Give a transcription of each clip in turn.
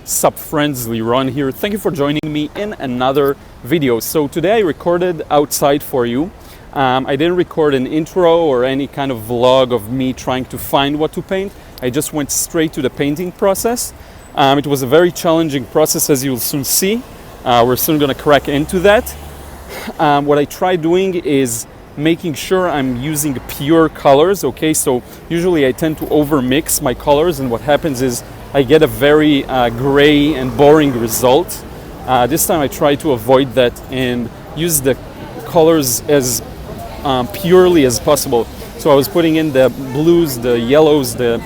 Sup friends, Liron here. Thank you for joining me in another video. So today I recorded outside for you. I didn't record an intro or any kind of vlog of me trying to find what to paint. I just went straight to the painting process. It was a very challenging process, as you'll soon see. We're soon going to crack into that. What I tried doing is making sure I'm using pure colors, okay? So usually I tend to overmix my colors, and what happens is I get a very gray and boring result. This time I try to avoid that and use the colors as purely as possible. So I was putting in the blues, the yellows, the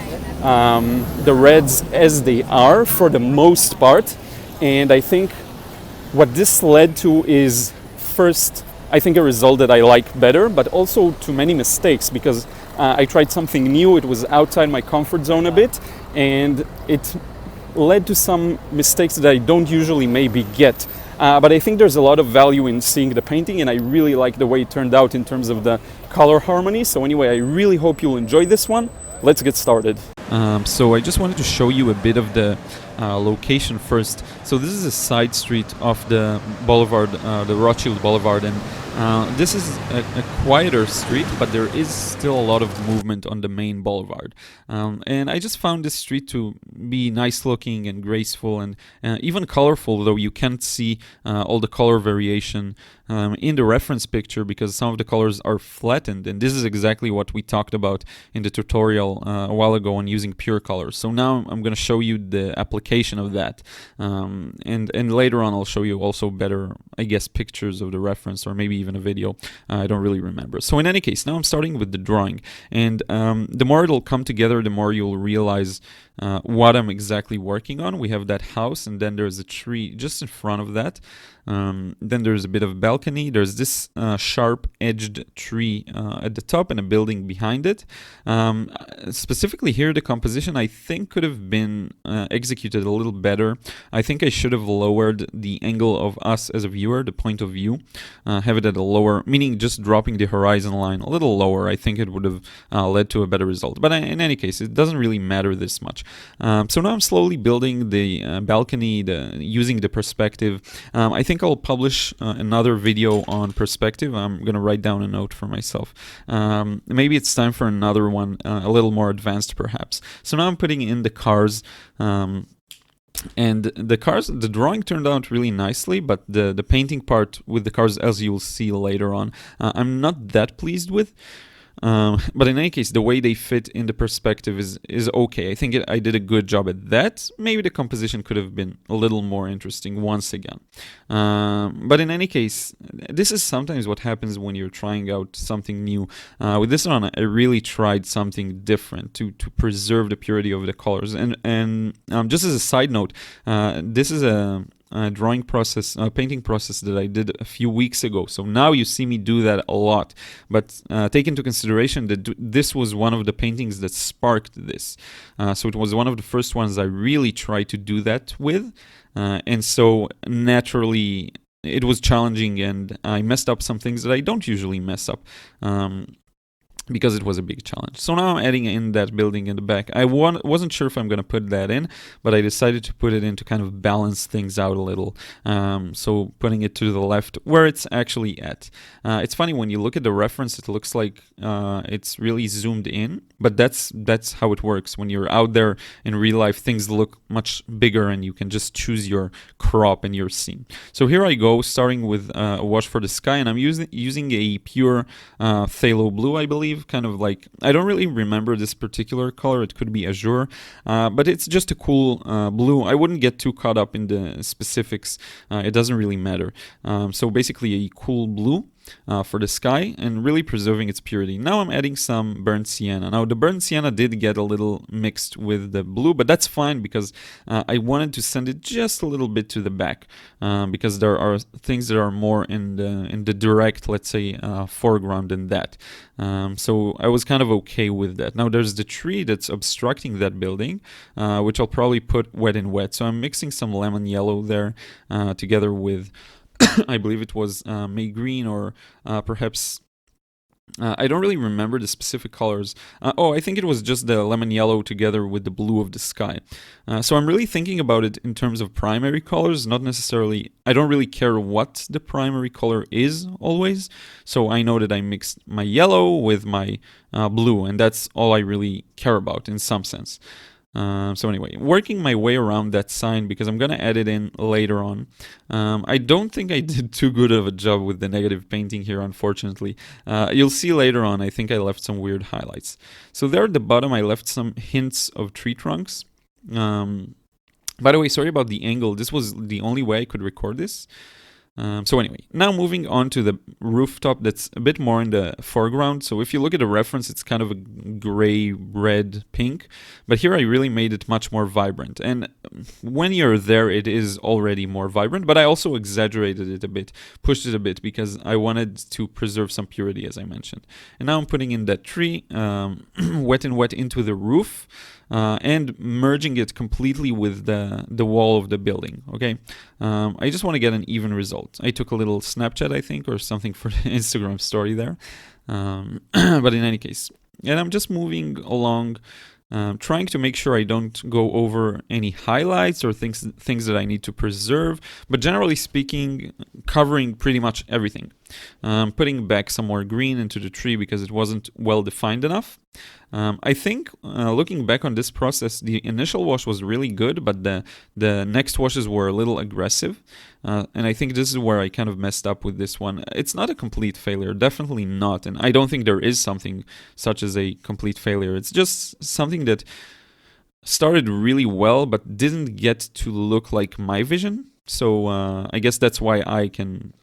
reds as they are for the most part. And I think what this led to is, first, I think a result that I like better, but also to many mistakes, because I tried something new. It was outside my comfort zone a bit, and it led to some mistakes that I don't usually maybe get. But I think there's a lot of value in seeing the painting, and I really like the way it turned out in terms of the color harmony. So anyway, I really hope you'll enjoy this one. Let's get started. So I just wanted to show you a bit of the location first. So this is a side street of the boulevard, the Rothschild Boulevard, and this is a quieter street, but there is still a lot of movement on the main boulevard. And I just found this street to be nice looking and graceful and even colorful, though you can't see all the color variation in the reference picture because some of the colors are flattened, and this is exactly what we talked about in the tutorial a while ago on using pure colors. So now I'm going to show you the application of that, and later on I'll show you also better, I guess, pictures of the reference, or maybe even a video. I don't really remember. So in any case, now I'm starting with the drawing, and the more it'll come together, the more you'll realize what I'm exactly working on. We have that house, and then there's a tree just in front of that. Then there's a bit of balcony. There's this sharp-edged tree at the top and a building behind it. Specifically here, the composition I think could have been executed a little better. I think I should have lowered the angle of us as a viewer, the point of view, have it at a lower, meaning just dropping the horizon line a little lower. I think it would have led to a better result. But in any case, it doesn't really matter this much. So now I'm slowly building the balcony, using the perspective. I think I'll publish another video on perspective. I'm going to write down a note for myself. Maybe it's time for another one, a little more advanced perhaps. So now I'm putting in the cars. And the drawing turned out really nicely, but the painting part with the cars, as you'll see later on, I'm not that pleased with. But in any case, the way they fit in the perspective is okay. I think I did a good job at that. Maybe the composition could have been a little more interesting once again. But in any case, this is sometimes what happens when you're trying out something new. With this one, I really tried something different to preserve the purity of the colors. And just as a side note, this is a drawing process, painting process that I did a few weeks ago. So now you see me do that a lot. But take into consideration that this was one of the paintings that sparked this. So it was one of the first ones I really tried to do that with. And so naturally it was challenging, and I messed up some things that I don't usually mess up. Because it was a big challenge. So now I'm adding in that building in the back. I wasn't sure if I'm going to put that in, but I decided to put it in to kind of balance things out a little. So putting it to the left where it's actually at. It's funny, when you look at the reference, it looks like it's really zoomed in, but that's how it works. When you're out there in real life, things look much bigger, and you can just choose your crop and your scene. So here I go, starting with a wash for the sky, and I'm using a pure phthalo blue, I believe. Kind of like, I don't really remember this particular color. It could be azure, but it's just a cool blue. I wouldn't get too caught up in the specifics. It doesn't really matter. So basically a cool blue for the sky, and really preserving its purity. Now I'm adding some burnt sienna. Now the burnt sienna did get a little mixed with the blue, but that's fine because I wanted to send it just a little bit to the back, because there are things that are more in the direct, let's say, foreground than that. So I was kind of okay with that. Now there's the tree that's obstructing that building, which I'll probably put wet in wet. So I'm mixing some lemon yellow there together with I believe it was May green, or perhaps I don't really remember the specific colors. I think it was just the lemon yellow together with the blue of the sky. So I'm really thinking about it in terms of primary colors, not necessarily, I don't really care what the primary color is always. So I know that I mixed my yellow with my blue, and that's all I really care about in some sense. So anyway, working my way around that sign because I'm going to add it in later on. I don't think I did too good of a job with the negative painting here, unfortunately. You'll see later on, I think I left some weird highlights. So there at the bottom, I left some hints of tree trunks. By the way, sorry about the angle. This was the only way I could record this. So anyway, now moving on to the rooftop that's a bit more in the foreground. So if you look at the reference, it's kind of a gray, red, pink. But here I really made it much more vibrant. And when you're there, it is already more vibrant. But I also exaggerated it a bit, pushed it a bit, because I wanted to preserve some purity, as I mentioned. And now I'm putting in that tree, wet and wet into the roof. And merging it completely with the wall of the building, okay? I just want to get an even result. I took a little Snapchat, I think, or something for the Instagram story there. But in any case, and I'm just moving along, trying to make sure I don't go over any highlights or things that I need to preserve, but generally speaking, covering pretty much everything. Putting back some more green into the tree because it wasn't well defined enough. I think looking back on this process, the initial wash was really good, but the next washes were a little aggressive. And I think this is where I kind of messed up with this one. It's not a complete failure, definitely not. And I don't think there is something such as a complete failure. It's just something that started really well, but didn't get to look like my vision. So I guess that's why I can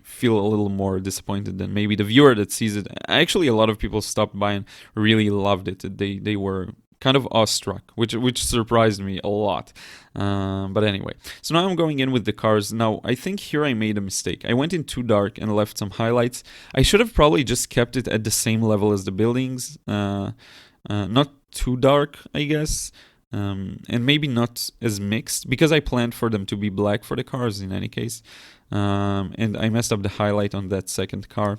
feel a little more disappointed than maybe the viewer that sees it. Actually, a lot of people stopped by and really loved it. They were kind of awestruck, which surprised me a lot. But anyway, so now I'm going in with the cars. Now, I think here I made a mistake. I went in too dark and left some highlights. I should have probably just kept it at the same level as the buildings. Not too dark, I guess. And maybe not as mixed, because I planned for them to be black for the cars in any case. And I messed up the highlight on that second car.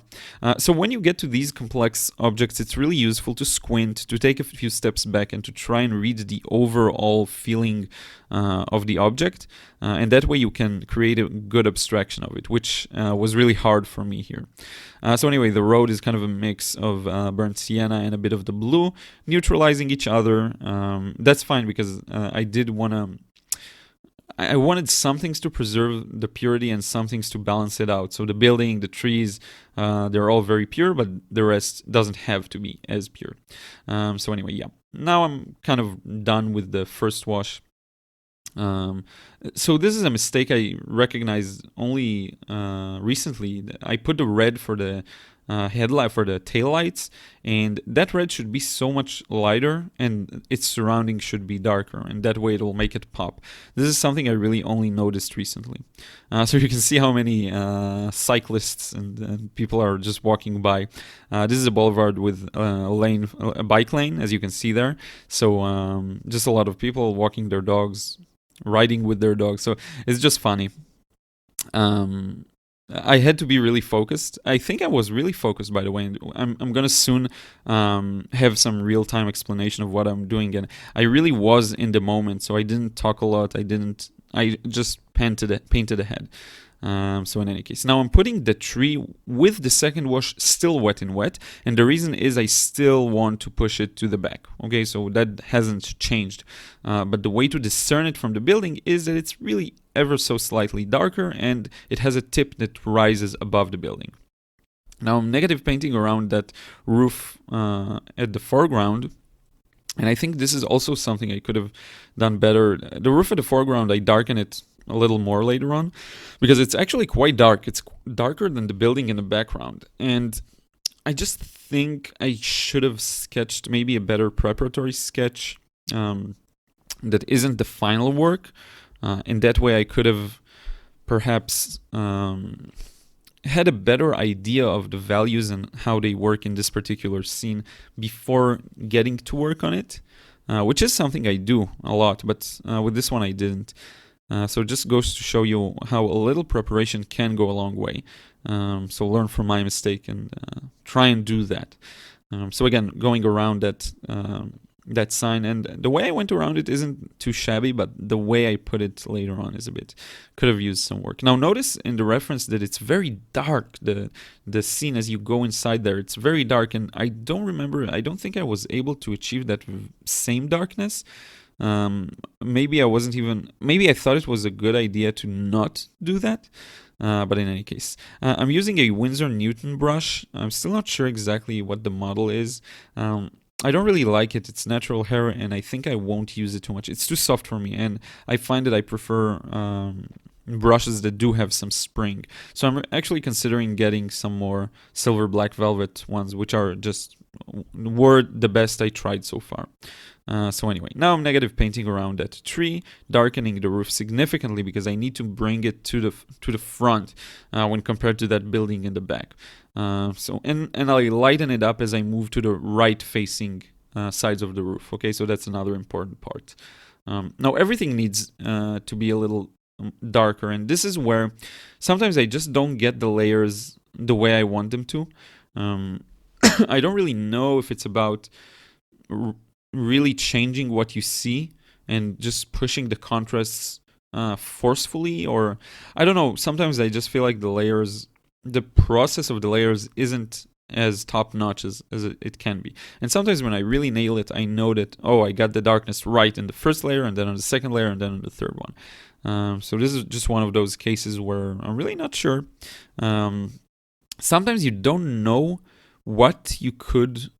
So when you get to these complex objects, it's really useful to squint, to take a few steps back and to try and read the overall feeling of the object. And that way you can create a good abstraction of it, which was really hard for me here. So anyway, the road is kind of a mix of burnt sienna and a bit of the blue, neutralizing each other. That's fine because I wanted some things to preserve the purity and some things to balance it out. So the building, the trees, they're all very pure, but the rest doesn't have to be as pure. So anyway, yeah. Now I'm kind of done with the first wash. So this is a mistake I recognized only recently. I put the red for the headlight, for the taillights, and that red should be so much lighter and its surroundings should be darker, and that way it'll make it pop. This is something I really only noticed recently. So you can see how many cyclists and people are just walking by. This is a boulevard with a bike lane, as you can see there. So just a lot of people walking their dogs, riding with their dogs. So it's just funny. I had to be really focused. I think I was really focused, by the way. I'm going to soon have some real-time explanation of what I'm doing. And I really was in the moment, so I didn't talk a lot. I just painted ahead. So in any case, now I'm putting the tree with the second wash still wet and wet, and the reason is I still want to push it to the back. Okay, so that hasn't changed, but the way to discern it from the building is that it's really ever so slightly darker and it has a tip that rises above the building. Now I'm negative painting around that roof at the foreground. And I think this is also something I could have done better. The roof at the foreground, I darken it a little more later on because it's actually quite dark. It's darker than the building in the background. And I just think I should have sketched maybe a better preparatory sketch that isn't the final work. In that way, I could have perhaps had a better idea of the values and how they work in this particular scene before getting to work on it, which is something I do a lot, but with this one I didn't. So it just goes to show you how a little preparation can go a long way. So learn from my mistake and try and do that. So again, going around that sign, and the way I went around it isn't too shabby, but the way I put it later on is a bit, could have used some work. Now notice in the reference that it's very dark, the scene as you go inside there, it's very dark, and I don't think I was able to achieve that same darkness. Maybe I thought it was a good idea to not do that. But in any case, I'm using a Winsor Newton brush. I'm still not sure exactly what the model is. I don't really like it. It's natural hair, and I think I won't use it too much. It's too soft for me, and I find that I prefer brushes that do have some spring. So I'm actually considering getting some more silver black velvet ones, which were the best I tried so far. So anyway, now I'm negative painting around that tree, darkening the roof significantly because I need to bring it to the front when compared to that building in the back. And I lighten it up as I move to the right facing sides of the roof. Okay, so that's another important part. Now everything needs to be a little darker, and this is where sometimes I just don't get the layers the way I want them to. I don't really know if it's about really changing what you see and just pushing the contrasts forcefully, or I don't know. Sometimes I just feel like the process of the layers isn't as top notch as it can be. And sometimes when I really nail it, I know that, I got the darkness right in the first layer, and then on the second layer, and then on the third one. So this is just one of those cases where I'm really not sure. Sometimes you don't know what you could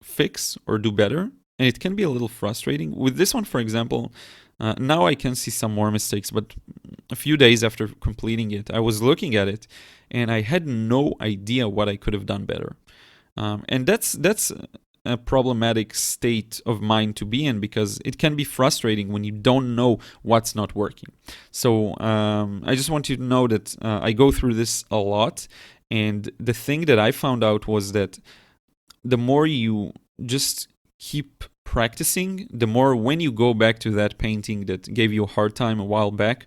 fix or do better, and it can be a little frustrating. With this one, for example, now I can see some more mistakes, but a few days after completing it, I was looking at it, and I had no idea what I could have done better. And that's a problematic state of mind to be in, because it can be frustrating when you don't know what's not working. So I just want you to know that I go through this a lot, and the thing that I found out was that the more you just keep practicing, the more when you go back to that painting that gave you a hard time a while back,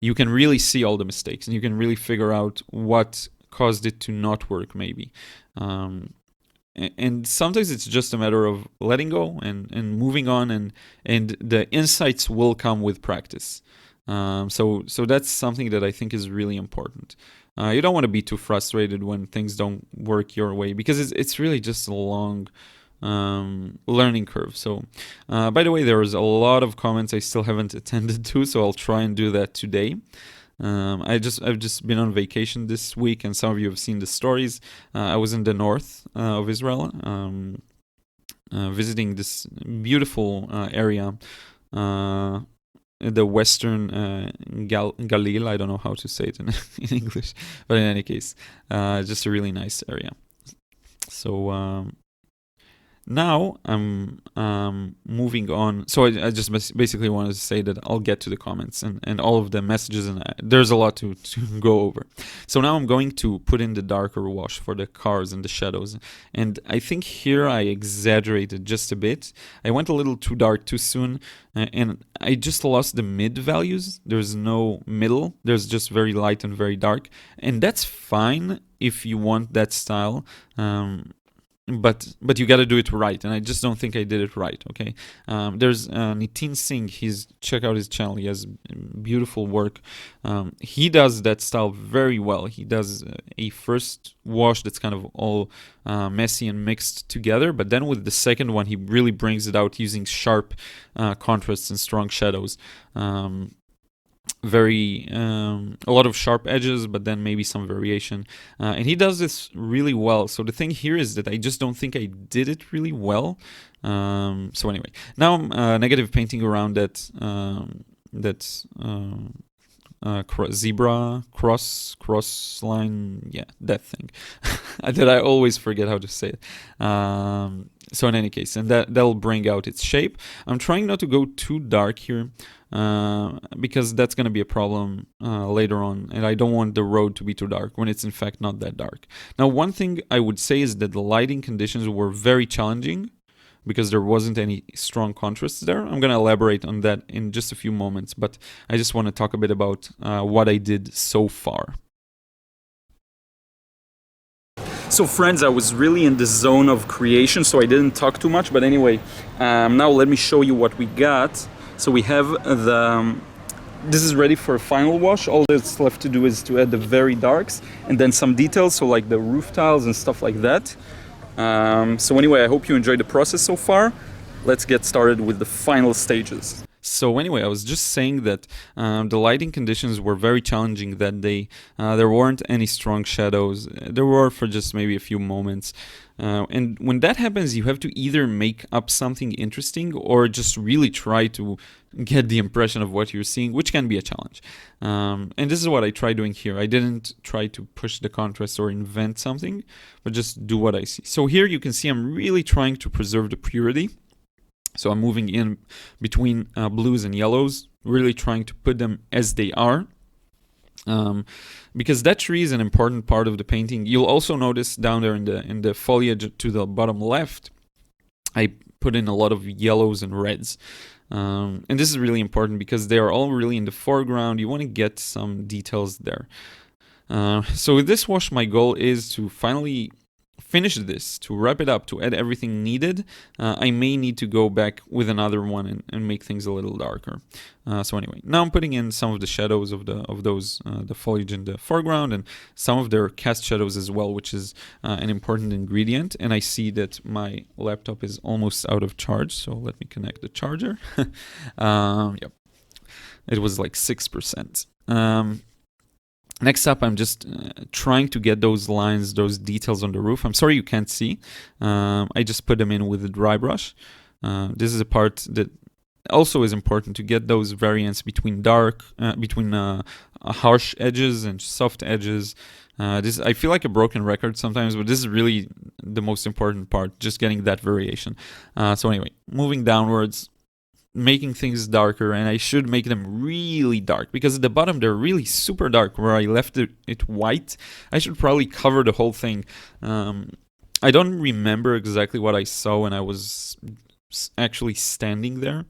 you can really see all the mistakes, and you can really figure out what caused it to not work, maybe. And sometimes it's just a matter of letting go and moving on, and the insights will come with practice. So that's something that I think is really important. You don't want to be too frustrated when things don't work your way, because it's really just a long learning curve. So by the way, there was a lot of comments I still haven't attended to, so I'll try and do that today. I've just been on vacation this week, and some of you have seen the stories. I was in the north of Israel, visiting this beautiful area, the western Galil. I don't know how to say it in English, but in any case, just a really nice area. So now I'm moving on. So I just basically wanted to say that I'll get to the comments and all of the messages, and there's a lot to go over. So now I'm going to put in the darker wash for the cars and the shadows. And I think here I exaggerated just a bit. I went a little too dark too soon, and I just lost the mid values. There's no middle. There's just very light and very dark. And that's fine if you want that style. But you got to do it right, and I just don't think I did it right. Okay, there's Nitin Singh. Check out his channel. He has beautiful work. He does that style very well. He does a first wash that's kind of all messy and mixed together, but then with the second one, he really brings it out using sharp contrasts and strong shadows. A lot of sharp edges, but then maybe some variation, and he does this really well. So the thing here is that I just don't think I did it really well. So anyway, now I'm negative painting around that zebra cross line, that thing that I always forget how to say it. So in any case, and that'll bring out its shape. I'm trying not to go too dark here, because that's going to be a problem later on, and I don't want the road to be too dark when it's in fact not that dark. Now, one thing I would say is that the lighting conditions were very challenging because there wasn't any strong contrasts there. I'm going to elaborate on that in just a few moments, but I just want to talk a bit about what I did so far. So friends, I was really in the zone of creation, so I didn't talk too much, but anyway, now let me show you what we got. So we have this is ready for a final wash. All that's left to do is to add the very darks and then some details, so like the roof tiles and stuff like that. So anyway, I hope you enjoyed the process so far. Let's get started with the final stages. So anyway, I was just saying that the lighting conditions were very challenging that day. There weren't any strong shadows. There were for just maybe a few moments. And when that happens, you have to either make up something interesting or just really try to get the impression of what you're seeing, which can be a challenge. And this is what I tried doing here. I didn't try to push the contrast or invent something, but just do what I see. So here you can see I'm really trying to preserve the purity. So I'm moving in between blues and yellows, really trying to put them as they are. Because that tree is an important part of the painting. You'll also notice down there in the foliage to the bottom left, I put in a lot of yellows and reds. And this is really important because they are all really in the foreground. You want to get some details there. So with this wash, my goal is to finally finish this, to wrap it up, to add everything needed. I may need to go back with another one and make things a little darker. So anyway, now I'm putting in some of the shadows of the foliage in the foreground and some of their cast shadows as well, which is an important ingredient. And I see that my laptop is almost out of charge, so let me connect the charger. Yep, it was like 6%. Next up, I'm just trying to get those lines, those details on the roof. I'm sorry you can't see. I just put them in with a dry brush. This is a part that also is important to get those variants between harsh edges and soft edges. I feel like a broken record sometimes, but this is really the most important part, just getting that variation. So anyway, moving downwards, making things darker, and I should make them really dark because at the bottom they're really super dark where I left it white. I should probably cover the whole thing. I don't remember exactly what I saw when I was actually standing there.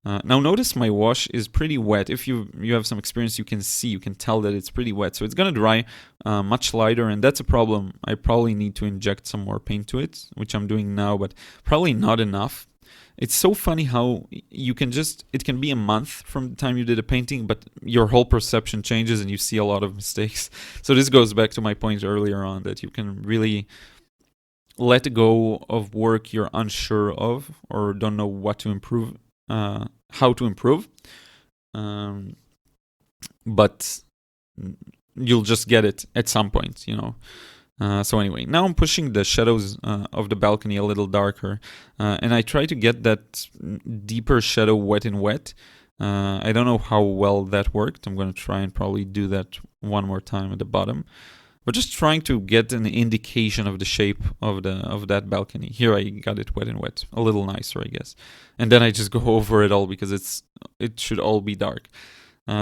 Now notice my wash is pretty wet. If you have some experience, you can tell that it's pretty wet. So it's gonna dry much lighter, and that's a problem. I probably need to inject some more paint to it, which I'm doing now, but probably not enough. It's so funny how it can be a month from the time you did a painting, but your whole perception changes and you see a lot of mistakes. So this goes back to my point earlier on that you can really let go of work you're unsure of or don't know what to improve, how to improve. But you'll just get it at some point, So anyway, now I'm pushing the shadows of the balcony a little darker, and I try to get that deeper shadow wet in wet. I don't know how well that worked. I'm going to try and probably do that one more time at the bottom, but just trying to get an indication of the shape of that balcony. Here I got it wet in wet, a little nicer, I guess. And then I just go over it all because it should all be dark.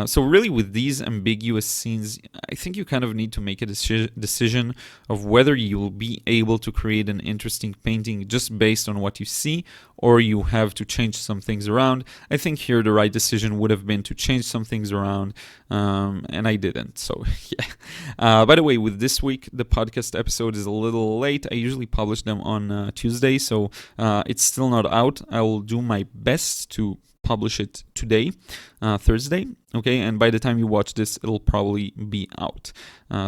So really with these ambiguous scenes, I think you kind of need to make a decision of whether you'll be able to create an interesting painting just based on what you see, or you have to change some things around. I think here the right decision would have been to change some things around, and I didn't. So yeah. By the way, with this week, the podcast episode is a little late. I usually publish them on Tuesday, so it's still not out. I will do my best to publish it today, Thursday, okay, and by the time you watch this it'll probably be out,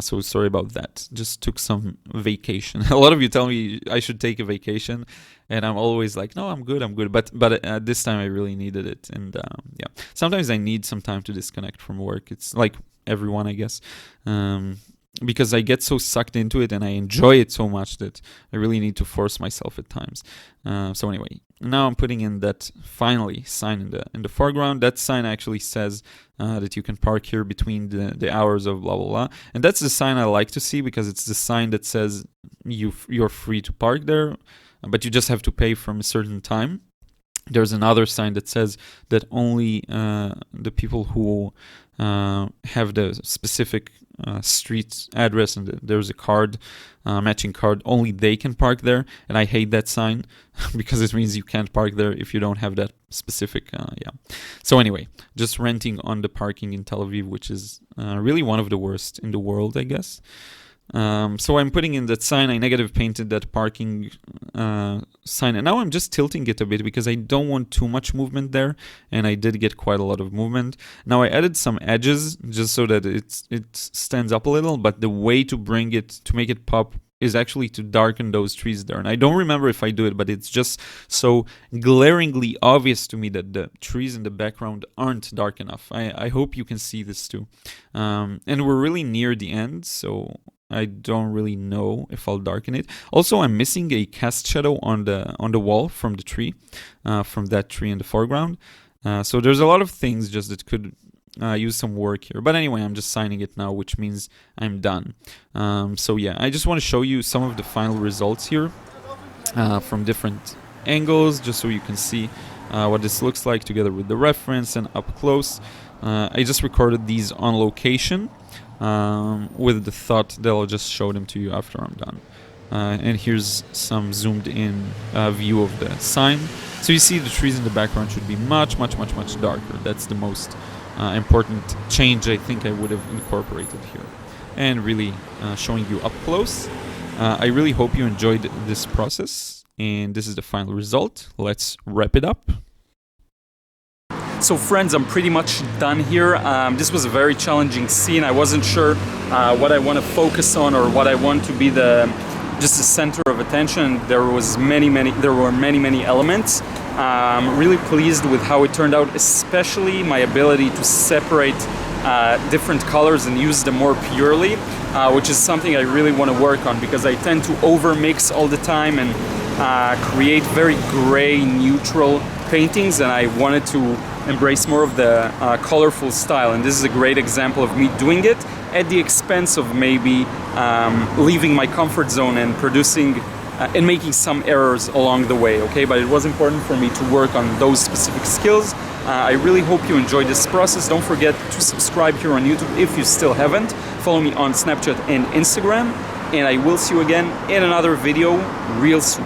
so sorry about that. Just took some vacation. A lot of you tell me I should take a vacation and I'm always like, no, I'm good, but this time I really needed it. And yeah, sometimes I need some time to disconnect from work. It's like everyone, I guess, because I get so sucked into it and I enjoy it so much that I really need to force myself at times. So anyway, now I'm putting in that finally sign in the foreground. That sign actually says that you can park here between the hours of blah blah blah, and that's the sign I like to see because it's the sign that says you're free to park there, but you just have to pay from a certain time. There's another sign that says that only the people who have the specific street address and there's a card, matching card, only they can park there. And I hate that sign because it means you can't park there if you don't have that specific, yeah. So anyway, just renting on the parking in Tel Aviv, which is really one of the worst in the world, I guess. So I'm putting in that sign. I negative painted that parking sign, and now I'm just tilting it a bit because I don't want too much movement there, and I did get quite a lot of movement. Now I added some edges just so that it stands up a little, but the way to bring it, to make it pop, is actually to darken those trees there. And I don't remember if I do it, but it's just so glaringly obvious to me that the trees in the background aren't dark enough. I hope you can see this too. And we're really near the end, so I don't really know if I'll darken it. Also, I'm missing a cast shadow on the wall from the tree, from that tree in the foreground. So there's a lot of things just that could use some work here. But anyway, I'm just signing it now, which means I'm done. So yeah, I just want to show you some of the final results here from different angles, just so you can see what this looks like together with the reference and up close. I just recorded these on location with the thought that I'll just show them to you after I'm done. And here's some zoomed in view of the sign. So you see the trees in the background should be much darker. That's the most important change I think I would have incorporated here. And really showing you up close. I really hope you enjoyed this process, and this is the final result. Let's wrap it up. So friends, I'm pretty much done here. This was a very challenging scene. I wasn't sure what I want to focus on or what I want to be just the center of attention. There were many elements. I'm really pleased with how it turned out, especially my ability to separate different colors and use them more purely, which is something I really want to work on, because I tend to overmix all the time and create very gray, neutral paintings, and I wanted to embrace more of the colorful style, and this is a great example of me doing it at the expense of maybe leaving my comfort zone and producing and making some errors along the way, okay? But it was important for me to work on those specific skills. I really hope you enjoyed this process. Don't forget to subscribe here on YouTube if you still haven't. Follow me on Snapchat and Instagram, and I will see you again in another video real soon.